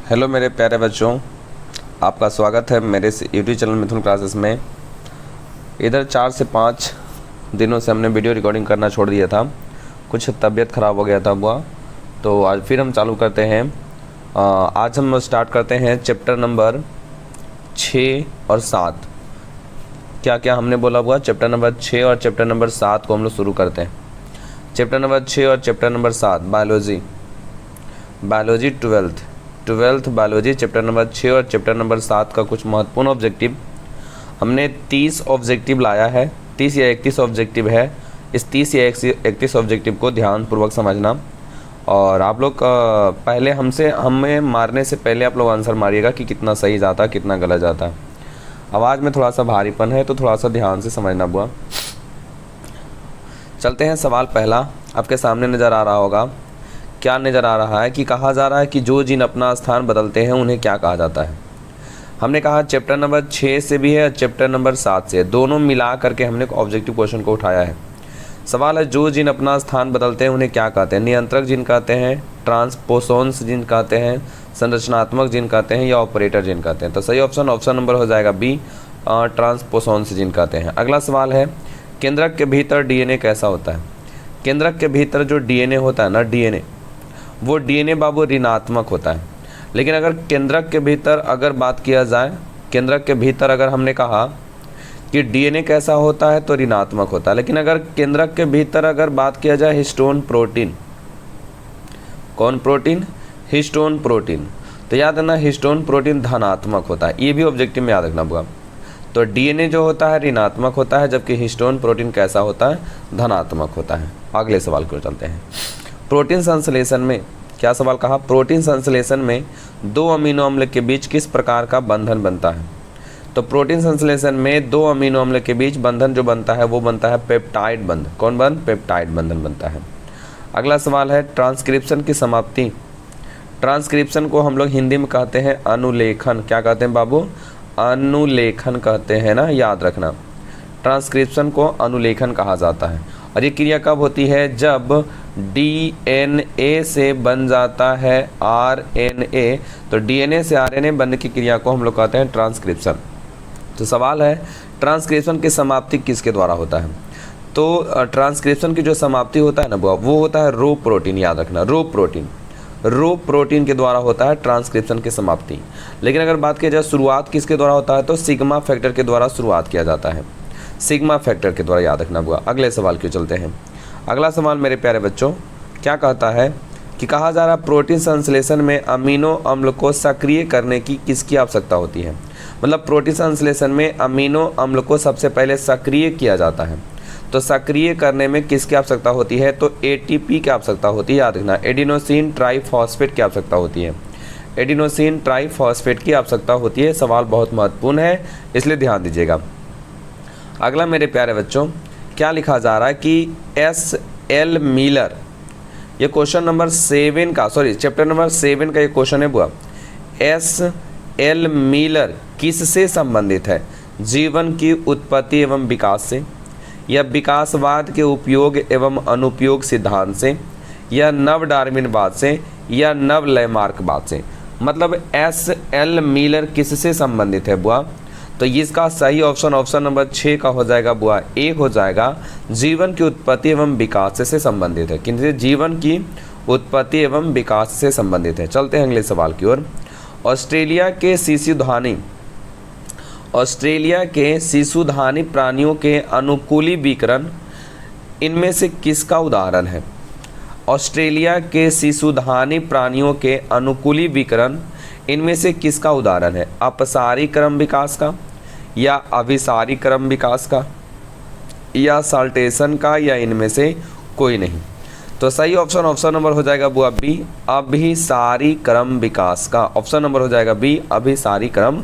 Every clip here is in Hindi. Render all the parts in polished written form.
हेलो मेरे प्यारे बच्चों, आपका स्वागत है मेरे इस यूट्यूब चैनल मिथुन क्लासेस में। इधर 4 से 5 दिनों से हमने वीडियो रिकॉर्डिंग करना छोड़ दिया था, कुछ तबीयत ख़राब हो गया था बुआ, तो आज फिर हम चालू करते हैं। आज हम स्टार्ट करते हैं चैप्टर नंबर 6 और 7। क्या क्या हमने बोला बुआ? चैप्टर नंबर 6 और चैप्टर नंबर 7 को हम लोग शुरू करते हैं। चैप्टर नंबर 6 और chapter number 7 biology 12th biology chapter number 6 और चैप्टर नंबर 7 का कुछ महत्वपूर्ण ऑब्जेक्टिव हमने 30 ऑब्जेक्टिव लाया है। 30 या 31 ऑब्जेक्टिव है। इस 30 या 31 ऑब्जेक्टिव को ध्यानपूर्वक समझना, और आप लोग पहले हमें मारने से पहले आप लोग आंसर मारिएगा कि कितना सही जाता कितना गलत जाता। आवाज़ में थोड़ा सा भारीपन है तो थोड़ा सा ध्यान से समझना बुआ। चलते हैं। सवाल पहला आपके सामने नज़र आ रहा होगा। क्या नज़र आ रहा है कि कहा जा रहा है कि जो जीन अपना स्थान बदलते हैं उन्हें क्या कहा जाता है। हमने कहा चैप्टर नंबर 6 से भी है और चैप्टर नंबर 7 से, दोनों मिला करके हमने ऑब्जेक्टिव क्वेश्चन को उठाया है। सवाल है जो जीन अपना स्थान बदलते हैं उन्हें क्या कहते हैं। नियंत्रक जीन कहते हैं, ट्रांसपोसोन्स जीन कहते हैं, संरचनात्मक जीन कहते हैं, या ऑपरेटर जीन कहते हैं। तो सही ऑप्शन नंबर हो जाएगा बी, ट्रांसपोसोन्स जीन कहते हैं। अगला सवाल है केंद्रक के भीतर डीएनए कैसा होता है। केंद्रक के भीतर जो डीएनए होता है ना, वो डीएनए बाबू ऋणात्मक होता है। लेकिन अगर केंद्रक के भीतर अगर बात किया जाए, केंद्रक के भीतर अगर हमने कहा कि डीएनए कैसा होता है तो ऋणात्मक होता है। लेकिन अगर केंद्रक के भीतर अगर बात किया जाए हिस्टोन प्रोटीन, कौन प्रोटीन? हिस्टोन प्रोटीन, तो याद रखना हिस्टोन प्रोटीन धनात्मक होता है। ये भी ऑब्जेक्टिव में याद रखना होगा। तो डीएनए जो होता है ऋणात्मक होता है, जबकि हिस्टोन प्रोटीन कैसा होता है? धनात्मक होता है। अगले सवाल को चलते हैं। प्रोटीन संश्लेषण में क्या सवाल कहा? प्रोटीन संश्लेषण में 2 अमीनो अम्ल के बीच किस प्रकार का बंधन बनता है। तो प्रोटीन संश्लेषण में 2 अमीनो अम्ल के बीच बंधन जो बनता है वो बनता है पेप्टाइड बंधन। कौन बंध? पेप्टाइड बंधन बनता है। अगला सवाल है ट्रांसक्रिप्शन की समाप्ति। ट्रांसक्रिप्शन को हम लोग हिंदी में कहते हैं अनुलेखन। क्या कहते हैं बाबू? अनुलेखन कहते हैं ना, याद रखना। ट्रांसक्रिप्शन को अनुलेखन कहा जाता है। और ये क्रिया कब होती है? जब डीएनए से बन जाता है आरएनए, तो डीएनए से आरएनए बनने की क्रिया को हम लोग कहते हैं ट्रांसक्रिप्शन। तो सवाल है ट्रांसक्रिप्शन की समाप्ति किसके द्वारा होता है। तो ट्रांसक्रिप्शन की जो समाप्ति होता है ना वो होता है रो प्रोटीन। याद रखना रो प्रोटीन के द्वारा होता है ट्रांसक्रिप्शन की समाप्ति। लेकिन अगर बात की जाए शुरुआत किसके द्वारा होता है, तो सिग्मा फैक्टर के द्वारा शुरुआत किया जाता है। सिग्मा फैक्टर के द्वारा, याद रखना होगा। अगले सवाल क्यों चलते हैं। अगला सवाल मेरे प्यारे बच्चों क्या कहता है कि कहा जा रहा प्रोटीन संश्लेषण में अमीनो अम्ल को सक्रिय करने की किसकी आवश्यकता होती है। मतलब प्रोटीन संश्लेषण में अमीनो अम्ल को सबसे पहले सक्रिय किया जाता है, तो सक्रिय करने में किसकी आवश्यकता होती है? तो एटीपी की आवश्यकता होती है। याद रखना एडिनोसिन ट्राइफॉस्फेट की आवश्यकता होती है। एडिनोसिन ट्राइफॉस्फेट की आवश्यकता होती है। सवाल बहुत महत्वपूर्ण है, इसलिए ध्यान दीजिएगा। अगला मेरे प्यारे बच्चों क्या लिखा जा रहा है कि एस.एल. मिलर, ये क्वेश्चन नंबर 7 का, चैप्टर नंबर 7 का ये क्वेश्चन है बुआ। एस.एल. मिलर किससे संबंधित है? जीवन की उत्पत्ति एवं विकास से, या विकासवाद के उपयोग एवं अनुपयोग सिद्धांत से, या नव डार्विनवाद से, या नव लैमार्कवाद से। मतलब एस.एल. मिलर किससे संबंधित है बुआ? तो इसका सही ऑप्शन नंबर 6 का हो जाएगा बुआ। एक हो जाएगा जीवन की उत्पत्ति एवं विकास से संबंधित है। किनसे? जीवन की उत्पत्ति एवं विकास से संबंधित है। चलते हैं अगले सवाल की ओर। ऑस्ट्रेलिया के शिशुधानी प्राणियों के अनुकूली विकिरण इनमें से किसका उदाहरण है। ऑस्ट्रेलिया के शिशुधानी प्राणियों के अनुकूली विकिरण इनमें से किसका उदाहरण है? अपसारी क्रम विकास का, या अभिसारी क्रम विकास का, या साल्टेशन का, या इनमें से कोई नहीं। तो सही ऑप्शन नंबर हो जाएगा बुआ बी, अभिसारी क्रम विकास का। ऑप्शन नंबर हो जाएगा बी, अभिसारी क्रम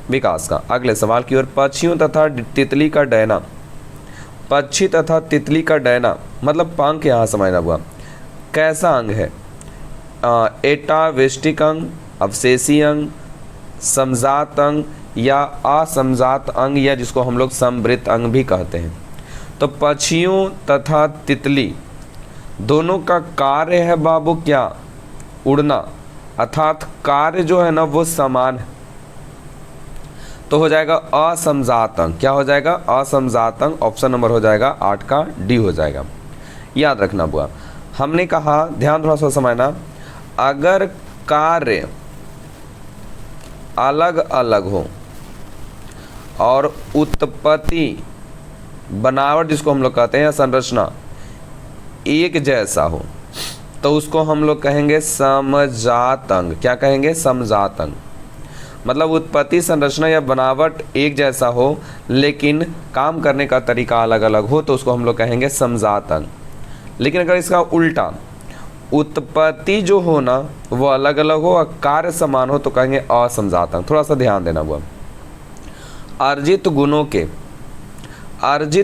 विकास का। अगले सवाल की ओर। पक्षियों तथा तितली का डैना। पक्षी तथा तितली का डैना मतलब पंख यहाँ समझना बुआ कैसा अंग है? एटाविस्टिक अंग, अवशेषी अंग, समजात अंग, या असमजात अंग, या जिसको हम लोग समवृत्त अंग भी कहते हैं। तो पक्षियों तथा तितली दोनों का कार्य है बाबू क्या? उड़ना। अर्थात कार्य जो है ना वो समान है, तो हो जाएगा असमजात अंग। क्या हो जाएगा? असमजात अंग। ऑप्शन नंबर हो जाएगा 8 का डी हो जाएगा। याद रखना बुआ, हमने कहा, ध्यान थोड़ा सा समझना, अगर कार्य अलग अलग हो और उत्पत्ति, बनावट जिसको हम लोग कहते हैं, या संरचना एक जैसा हो, तो उसको हम लोग कहेंगे समजात अंग। क्या कहेंगे? समजात अंग। मतलब उत्पत्ति, संरचना या बनावट एक जैसा हो लेकिन काम करने का तरीका अलग अलग हो, तो उसको हम लोग कहेंगे समजात अंग। लेकिन अगर इसका उल्टा, उत्पत्ति जो हो ना वो अलग अलग हो और कार्य समान हो, तो कहेंगे असमजात अंग। थोड़ा सा ध्यान देना हुआ। अर्जित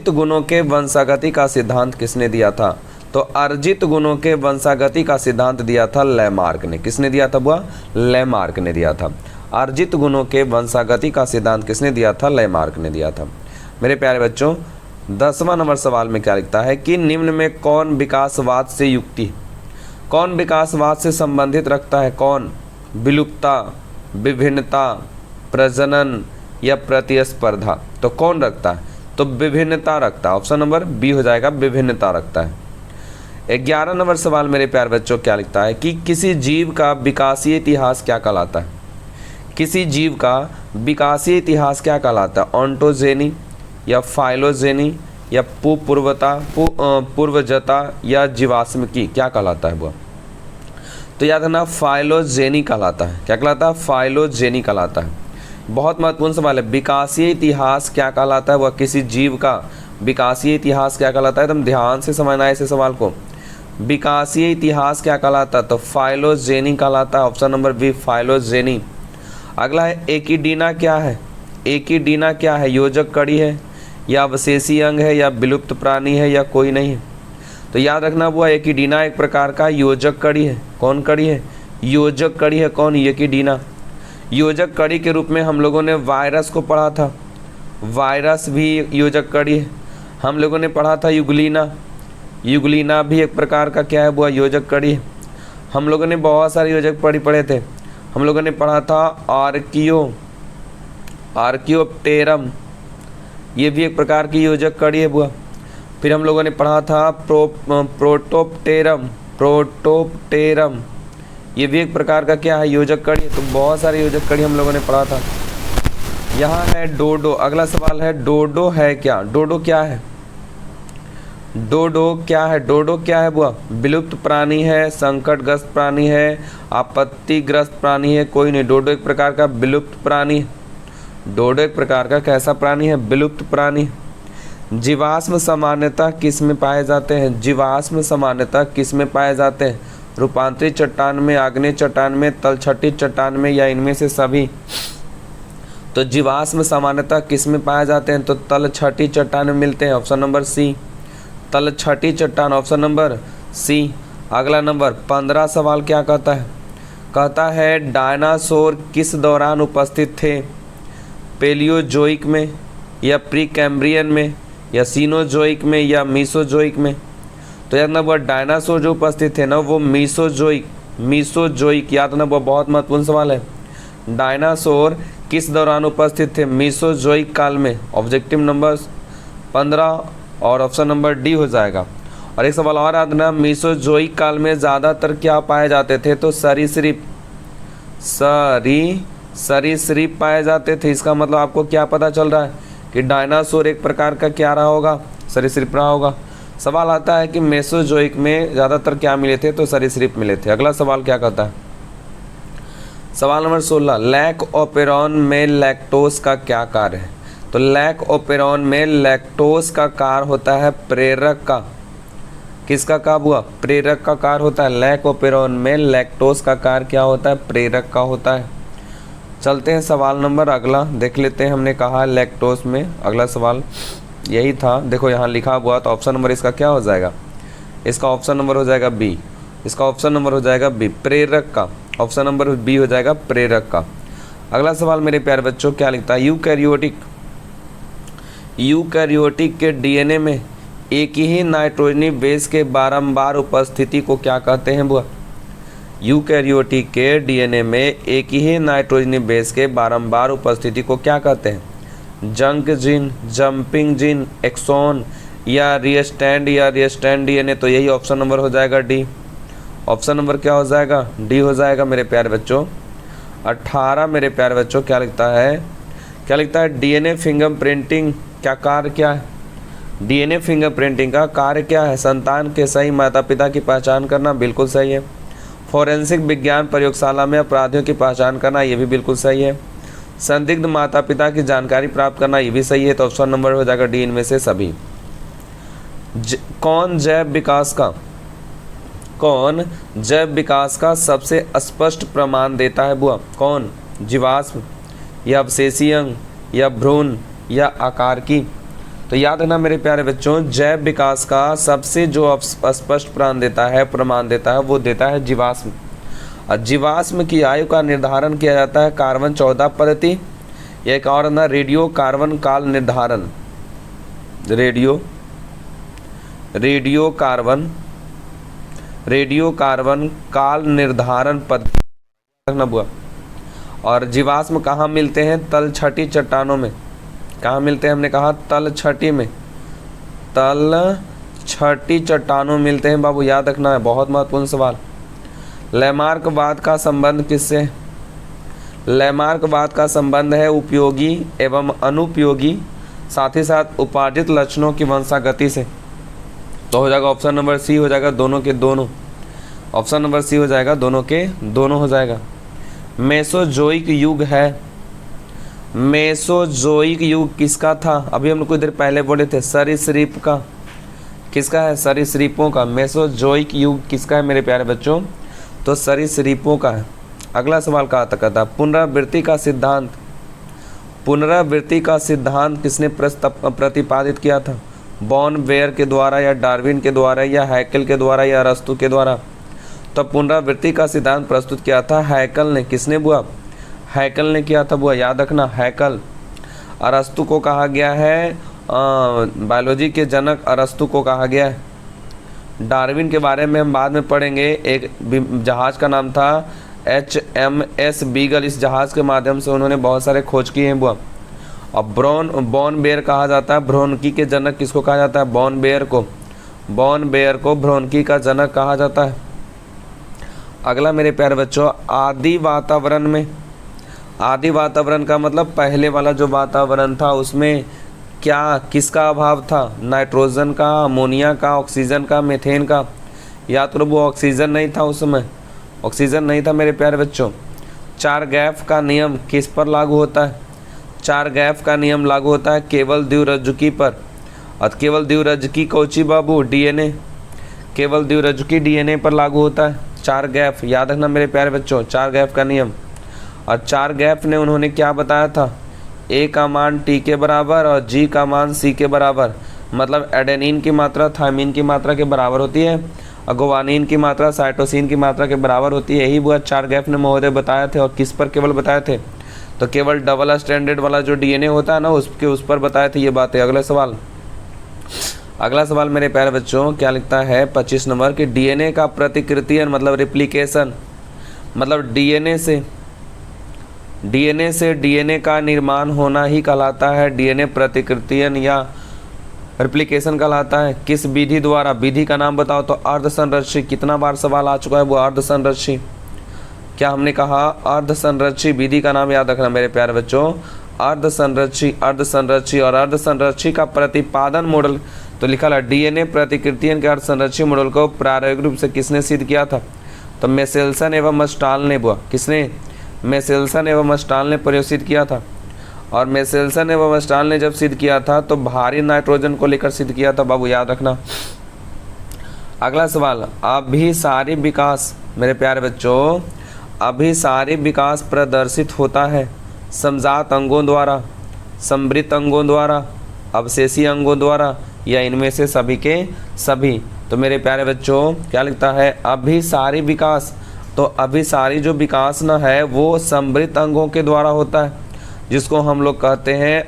गुणों के वंशागति का सिद्धांत किसने दिया था? तो अर्जित गुणों के वंशागति का सिद्धांत दिया था लैमार्क ने। किसने दिया था बुआ? लैमार्क ने दिया था। अर्जित गुणों के वंशागति का सिद्धांत किसने दिया था? लैमार्क ने दिया था। मेरे प्यारे बच्चों, 10वां नंबर सवाल में क्या लिखता है कि निम्न में कौन विकासवाद से युक्ति, कौन विकासवाद से संबंधित रखता है? कौन? विलुप्तता, विभिन्नता, प्रजनन या प्रतिस्पर्धा। तो कौन रखता है? तो विभिन्नता रखता है। ऑप्शन नंबर बी हो जाएगा, विभिन्नता रखता है। 11 नंबर सवाल मेरे प्यारे बच्चों क्या लिखता है कि किसी जीव का विकासीय इतिहास क्या कहलाता है? किसी जीव का विकासीय इतिहास क्या कहलाता है? ऑन्टोजेनी या फाइलोजेनी या पूर्वजता या जीवाश्मिकी, क्या कहलाता है वो? तो याद रखना, फाइलोजेनी कहलाता है। क्या कहलाता है? फाइलोजेनी कहलाता है। बहुत महत्वपूर्ण सवाल है। विकासीय इतिहास क्या कहलाता है? वह किसी जीव का विकासीय इतिहास क्या कहलाता है? एकदम ध्यान से समझना है इस सवाल को। विकासीय इतिहास क्या कहलाता है? तो फाइलोजेनी कहलाता है। Option number B, phylogeny. अगला है एकिडीना। क्या है? एकिडीना क्या है? योजक कड़ी है या अवशेषी अंग है या विलुप्त प्राणी है या कोई नहीं है? तो याद रखना वो एकिडीना एक प्रकार का योजक कड़ी है। कौन कड़ी है? योजक कड़ी है। कौन? एकिडीना। योजक कड़ी के रूप में हम लोगों ने वायरस को पढ़ा था। वायरस भी योजक कड़ी है। हम लोगों ने पढ़ा था युगलीना। युगलीना भी एक प्रकार का क्या है? वो योजक कड़ी है। हम लोगों ने बहुत सारे योजक पढ़े थे। हम लोगों ने पढ़ा था आर्कियोप्टेरम, ये भी एक प्रकार की योजक कड़ी है बुआ। फिर हम लोगों ने पढ़ा था प्रोटोप्टेरम, ये भी एक प्रकार का क्या है? योजक कड़ी। तो बहुत सारे योजक कड़ी हम लोगों ने पढ़ा था। यहाँ है डोडो। अगला सवाल है डोडो है क्या? डोडो क्या है? डोडो क्या है? डोडो क्या है बुआ? विलुप्त प्राणी है, संकटग्रस्त प्राणी है, आपत्तिग्रस्त प्राणी है, कोई नहीं। डोडो एक प्रकार का विलुप्त प्राणी है। डोडो एक प्रकार का कैसा प्राणी है? विलुप्त प्राणी। जीवाश्म सामान्यतः किस में पाए जाते हैं? जीवाश्म सामान्यतः किस में पाए जाते हैं? रूपांतरित चट्टान में, आग्नेय चट्टान में, तलछटित चट्टान में या इनमें से सभी? तो जीवाश्म सामान्यतः किस में पाए जाते हैं? तो तलछटी चट्टान में मिलते हैं। ऑप्शन नंबर सी, तलछटी चट्टान। Option number C. अगला नंबर 15 सवाल क्या कहता है? कहता है डायनासोर किस दौरान उपस्थित थे? पेलियोजोइक में या प्री कैम्ब्रियन में या सीनोजोइक में या मीसोजोइक में? तो याद ना वो डायनासोर जो उपस्थित थे ना वो मीसोजोइक। याद ना वो बहुत महत्वपूर्ण सवाल है। डायनासोर किस दौरान उपस्थित थे? मीसोजोइक काल में। ऑब्जेक्टिव नंबर 15 और ऑप्शन नंबर डी हो जाएगा। और एक सवाल और याद ना, मीसोजोइक काल में ज़्यादातर क्या पाए जाते थे? तो सरीसृप पाए जाते थे। इसका मतलब आपको क्या पता चल रहा है कि डायनासोर एक प्रकार का क्या रहा होगा? सरीसृप रहा होगा। सवाल आता है कि मेसोजोइक में ज़्यादातर क्या मिले थे? तो सरीसृप मिले थे। अगला सवाल क्या कहता है? सवाल नंबर 16, लैक ओपेरॉन में लैक्टोज का क्या कार्य है? तो लैक ओपेरॉन में लैक्टोज का कार्य होता है प्रेरक का। किसका कार्य हुआ? प्रेरक का कार्य होता है। लैक ओपेरॉन में लैक्टोज का कार्य क्या होता है? प्रेरक का होता है। चलते हैं सवाल नंबर अगला देख लेते हैं। हमने कहा लैक्टोज में अगला सवाल यही था। देखो यहाँ लिखा हुआ, तो ऑप्शन नंबर इसका क्या हो जाएगा? इसका ऑप्शन नंबर हो जाएगा बी। इसका ऑप्शन नंबर हो जाएगा बी, प्रेरक का। ऑप्शन नंबर बी हो जाएगा प्रेरक का। अगला सवाल मेरे प्यारे बच्चों क्या लिखता है? यूकैरियोटिक के डीएनए में एक ही नाइट्रोजनी बेस के बारंबार उपस्थिति को क्या कहते हैं बुआ? यूकैरियोटिक के डीएनए में एक ही नाइट्रोजनी बेस के बारंबार उपस्थिति को क्या कहते हैं? Junk gene, jumping gene, exon या रिस्टैंड डीएनए। तो यही ऑप्शन नंबर हो जाएगा डी। ऑप्शन नंबर क्या हो जाएगा? डी हो जाएगा मेरे प्यारे बच्चों। 18 मेरे प्यारे बच्चों क्या लिखता है? क्या लिखता है? डीएनए फिंगरप्रिंटिंग क्या कार्य क्या है? डीएनए फिंगरप्रिंटिंग का कार्य क्या है? संतान के सही माता पिता की पहचान करना, बिल्कुल सही है। फोरेंसिक विज्ञान प्रयोगशाला में अपराधियों की पहचान करना, ये भी बिल्कुल सही है। संदिग्ध माता पिता की जानकारी प्राप्त करना, ये भी सही है। तो ऑप्शन नंबर हो जाएगा डी इनमें से सभी। कौन जैव विकास का सबसे स्पष्ट प्रमाण देता है बुआ? कौन? जीवाश्म या अवशेषीय अंग या भ्रूण या आकारकी? तो याद रखना मेरे प्यारे बच्चों, जैव विकास का सबसे जो स्पष्ट प्रमाण देता है वो देता है जीवाश्म। और जीवाश्म की आयु का निर्धारण किया जाता है कार्बन 14 पद्धति, या एक और ना रेडियो कार्बन काल निर्धारण, रेडियो कार्बन काल निर्धारण पद्धति रखना बुआ। और जीवाश्म कहाँ मिलते हैं? तलछटी चट्टानों में। कहाँ मिलते हैं? हमने कहा तलछटी में, तलछटी चट्टानों मिलते हैं बाबू, याद रखना है, बहुत महत्वपूर्ण सवाल। लैमार्कवाद का संबंध किससे? लैमार्कवाद का संबंध है उपयोगी एवं अनुपयोगी, साथ ही साथ उपार्जित लक्षणों की वंशागति से। तो हो जाएगा ऑप्शन नंबर सी, हो जाएगा दोनों के दोनों। ऑप्शन नंबर सी हो जाएगा दोनों के दोनों हो जाएगा। मेसोजोइक युग है, मेसोजोइक युग किसका था? अभी हम लोग कुछ देर पहले बोले थे, सरीसृप का। किसका है? सरीसृपों का। मेसोजोइक युग किसका है मेरे प्यारे बच्चों? तो सरीसृपों का है। अगला सवाल कहाँ तक था? पुनरावृत्ति का सिद्धांत। पुनरावृत्ति का सिद्धांत किसने प्रतिपादित किया था? बॉर्न बेयर के द्वारा या डार्विन के द्वारा या हैकेल के द्वारा या अरस्तु के द्वारा? तो पुनरावृत्ति का सिद्धांत प्रस्तुत किया था हैकेल ने। किसने बुआ? हैकेल ने किया था बुआ, याद रखना, हैकेल। अरस्तु को कहा गया है बायोलॉजी के जनक, अरस्तु को कहा गया है। डार्विन के बारे में हम बाद में पढ़ेंगे। एक जहाज़ का नाम था HMS बीगल, इस जहाज़ के माध्यम से उन्होंने बहुत सारे खोज किए हैं बुआ। अब बॉर्न बेयर कहा जाता है, भ्रोणकी के जनक किसको कहा जाता है? बॉर्न बेयर को भ्रोणकी का जनक कहा जाता है। अगला मेरे प्यारे बच्चों, आदि वातावरण में, आदि वातावरण का मतलब पहले वाला जो वातावरण था उसमें क्या किसका अभाव था? नाइट्रोजन का, अमोनिया का, ऑक्सीजन का, मीथेन का। या तो वो ऑक्सीजन नहीं था, उसमें ऑक्सीजन नहीं था मेरे प्यारे बच्चों। चार गैफ का नियम किस पर लागू होता है? चार गैफ का नियम लागू होता है केवल द्विरज्जुकी पर। और केवल द्विरज्जुकी कौची बाबू? डीएनए। केवल द्विरज्जुकी डीएनए पर लागू होता है चार गैफ, याद रखना मेरे प्यारे बच्चों, चार गैफ का नियम। और चार गैफ ने उन्होंने क्या बताया था? ए का मान टी के बराबर और जी का मान सी के बराबर, मतलब एडेनिन की मात्रा थायमिन की मात्रा के बराबर होती है और गुवानिन की मात्रा साइटोसिन की मात्रा के बराबर होती है। यही वो चार गैफ ने महोदय बताए थे। और किस पर केवल बताए थे? तो केवल डबल स्टैंडर्ड वाला जो डीएनए होता है ना, उस पर बताए थे ये बातें। अगला सवाल मेरे प्यारे बच्चों क्या लिखता है 25 नंबर कि डीएनए का प्रतिकृतियन मतलब रिप्लिकेशन, मतलब डीएनए से डीएनए का निर्माण होना ही कहलाता है डीएनए प्रतिकृतियन या रिप्लिकेशन कहलाता है। किस विधि द्वारा? विधि का नाम बताओ। तो अर्धसंरक्षी, कितना बार सवाल आ चुका है वो अर्धसंरक्षी। क्या हमने कहा? अर्धसंरक्षी विधि का नाम याद रखना मेरे प्यारे बच्चों, अर्धसंरक्षी। और अर्धसंरक्षी का प्रतिपादन मॉडल तो लिखा है डीएनए प्रतिकृतियन के अर्धसंरक्षी मॉडल को प्रायोगिक रूप से किसने सिद्ध किया था? तो मेसेल्सन एवं स्टाल ने बुआ। किसने? मेसेल्सन एवं स्टाल ने प्रयोगित किया था। और मेसेल्सन एवं स्टाल ने जब सिद्ध किया था तो भारी नाइट्रोजन को लेकर सिद्ध किया था बाबू, याद रखना। अगला सवाल, अभिसारी विकास मेरे प्यारे बच्चों, अभिसारी विकास प्रदर्शित होता है समजात अंगों द्वारा, समृत अंगों द्वारा, अवशेषी अंगों द्वारा, या इनमें से सभी के सभी? तो मेरे प्यारे बच्चों क्या लिखता है? अभिसारी विकास। तो अभिसारी जो विकास ना है वो समृत अंगों के द्वारा होता है, जिसको हम लोग कहते हैं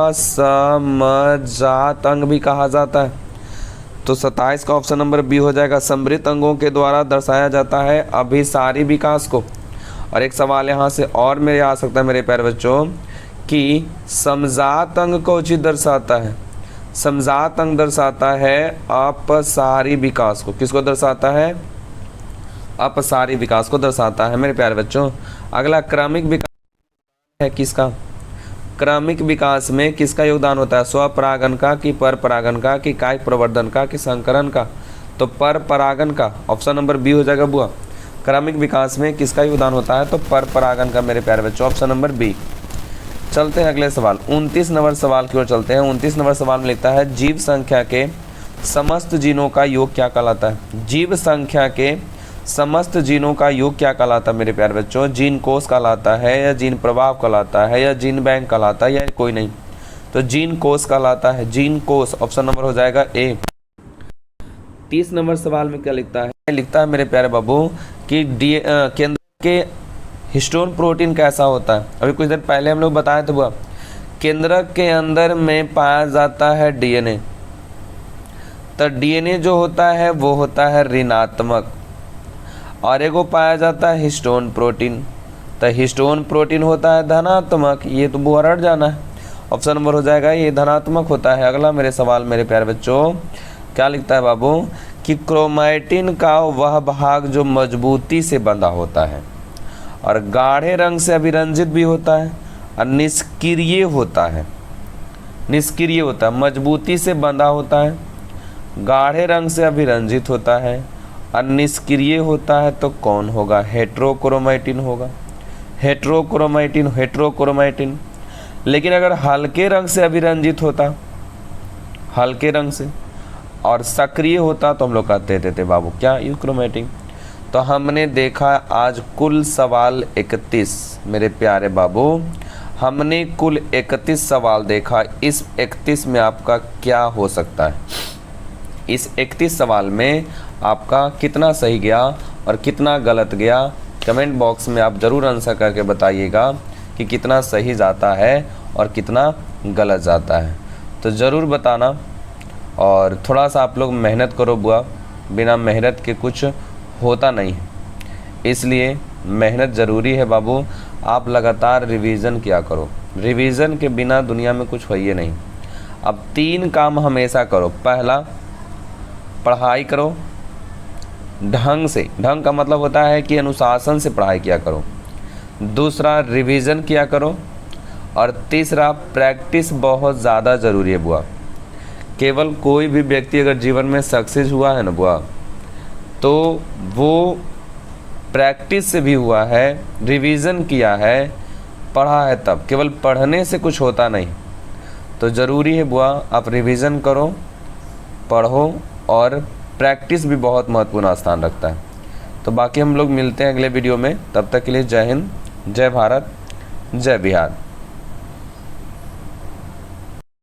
असमजात अंग भी कहा जाता है। तो 27 का ऑप्शन नंबर बी हो जाएगा। समृद्ध अंगों के द्वारा दर्शाया जाता है अभिसारी विकास को। और एक सवाल यहाँ से और मेरे आ सकता है मेरे प्यारे बच्चों कि समजात अंग को उचित दर्शाता है। समजात अंग दर्शाता है अपसारी विकास को। किसको दर्शाता है? अपसारी विकास को दर्शाता है मेरे प्यारे बच्चों। अगला क्रमिक विकास है किसका? क्रमिक विकास में किसका योगदान होता है? स्वपरागन का कि पर परागन का कि कायिक प्रवर्धन का कि संकरण का? तो पर परागन का। ऑप्शन नंबर बी हो जाएगा बुआ। क्रमिक विकास में किसका योगदान होता है? तो पर परागन का मेरे प्यारे बच्चों, ऑप्शन नंबर बी। चलते हैं अगले सवाल, 29 नंबर सवाल की ओर चलते हैं। 29 नंबर सवाल में लिखता है जीव संख्या के समस्त जीनों का योग क्या कहलाता है? जीव संख्या के समस्त जीनों का योग क्या कहलाता है मेरे प्यारे बच्चों? जीन कोष कहलाता है या जीन प्रभाव कहलाता है या जीन बैंक कहलाता है या कोई नहीं? तो जीन कोष कहलाता है। जीन कोष, ऑप्शन नंबर हो जाएगा ए। 30 नंबर सवाल में क्या लिखता है? लिखता है मेरे प्यारे बाबू कि केंद्र के हिस्टोन प्रोटीन कैसा होता है? अभी कुछ देर पहले हम लोग बताए थे वो केंद्रक के अंदर में पाया जाता है डीएनए। तो डीएनए जो होता है वो होता है ऋणात्मक, और एगो पाया जाता है हिस्टोन प्रोटीन। तो हिस्टोन प्रोटीन होता है धनात्मक। ये तो बुआ रट जाना है, ऑप्शन नंबर हो जाएगा ये धनात्मक होता है। अगला मेरे सवाल मेरे प्यारे बच्चों क्या लिखता है बाबू कि क्रोमैटिन का वह भाग जो मजबूती से बंधा होता है और गाढ़े रंग से अभिरंजित भी होता है और निष्क्रिय होता है। निष्क्रिय होता है, मजबूती से बंधा होता है, गाढ़े रंग से अभिरंजित होता है और निष्क्रिय होता है। तो कौन होगा? हेट्रोक्रोमैटिन होगा। Heterochromatin, heterochromatin. लेकिन अगर हल्के रंग से अभिरंजित होता, हल्के रंग से, और सक्रिय होता तो हम लोग कहते थे बाबू क्या? यूक्रोमैटिन। तो हमने देखा आज कुल सवाल 31 मेरे प्यारे बाबू, हमने कुल 31 सवाल देखा। इस 31 में आपका क्या हो सकता है? इस 31 सवाल में आपका कितना सही गया और कितना गलत गया? कमेंट बॉक्स में आप ज़रूर आंसर करके बताइएगा कि कितना सही जाता है और कितना गलत जाता है। तो ज़रूर बताना, और थोड़ा सा आप लोग मेहनत करो बुआ, बिना मेहनत के कुछ होता नहीं है, इसलिए मेहनत ज़रूरी है बाबू। आप लगातार रिवीज़न किया करो, रिवीज़न के बिना दुनिया में कुछ होइए नहीं। अब 3 काम हमेशा करो। पहला, पढ़ाई करो ढंग से। ढंग का मतलब होता है कि अनुशासन से पढ़ाई किया करो। दूसरा, रिवीज़न किया करो। और तीसरा, प्रैक्टिस बहुत ज़्यादा ज़रूरी है बुआ। केवल कोई भी व्यक्ति अगर जीवन में सक्सेस हुआ है ना बुआ, तो वो प्रैक्टिस से भी हुआ है, रिवीज़न किया है, पढ़ा है तब। केवल पढ़ने से कुछ होता नहीं। तो ज़रूरी है बुआ आप रिवीज़न करो, पढ़ो, और प्रैक्टिस भी बहुत महत्वपूर्ण स्थान रखता है। तो बाकी हम लोग मिलते हैं अगले वीडियो में। तब तक के लिए जय हिंद, जय भारत, जय बिहार।